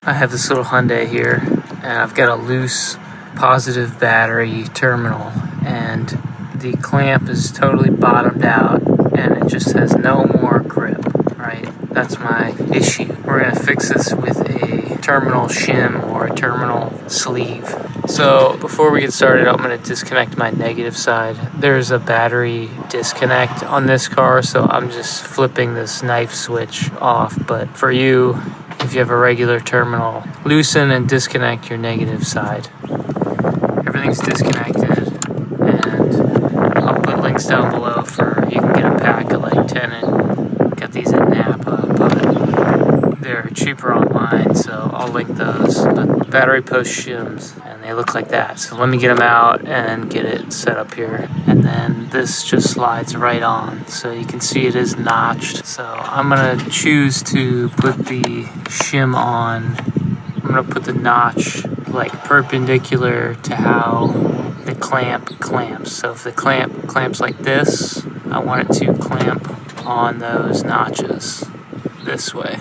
I have this little Hyundai here, and I've got a loose positive battery terminal, and the clamp is totally bottomed out, and it just has no more grip, right? That's my issue. We're going to fix this with a terminal shim or a terminal sleeve. So before we get started, I'm going to disconnect my negative side. There's a battery disconnect on this car, so I'm just flipping this knife switch off. But for you, if you have a regular terminal, loosen and disconnect your negative side. Everything's disconnected, and I'll put links down below for you can get a pack of like 10 and got these at Napa, but they're cheaper online, so I'll link those. But battery post shims, and they look like that. So let me get them out and get it set up here, and then this just slides right on, so you can see it is notched. So I'm gonna choose to put the shim on. I'm gonna put the notch like perpendicular to how the clamp clamps. So if the clamp clamps like this, I want it to clamp on those notches this way,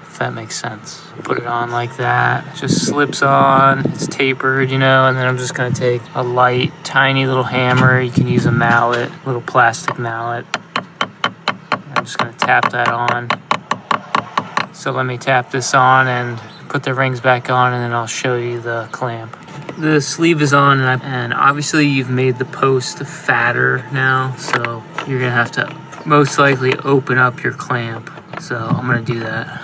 if that makes sense. Put it on like that. It just slips on. It's tapered, you know, and then I'm just gonna take a light, tiny little hammer. You can use a mallet, little plastic mallet. I'm just gonna tap that on. So let me tap this on and put the rings back on, and then I'll show you the clamp. The sleeve is on, and obviously you've made the post fatter now, so you're gonna have to most likely open up your clamp. So I'm gonna do that.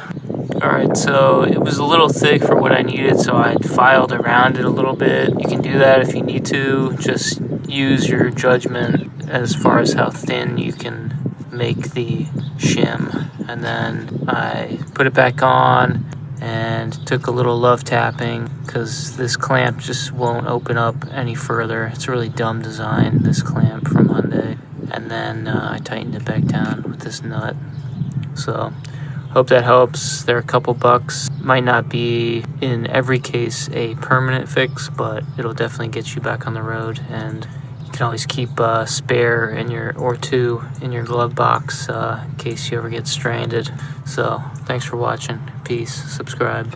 Alright, so it was a little thick for what I needed, so I filed around it a little bit. You can do that if you need to. Just use your judgment as far as how thin you can make the shim. And then I put it back on and took a little love tapping, because this clamp just won't open up any further. It's a really dumb design, this clamp from Hyundai. And then I tightened it back down with this nut. So hope that helps. They're a couple bucks. Might not be in every case a permanent fix, but it'll definitely get you back on the road. And you can always keep a spare in or two in your glove box in case you ever get stranded. So thanks for watching. Peace. Subscribe.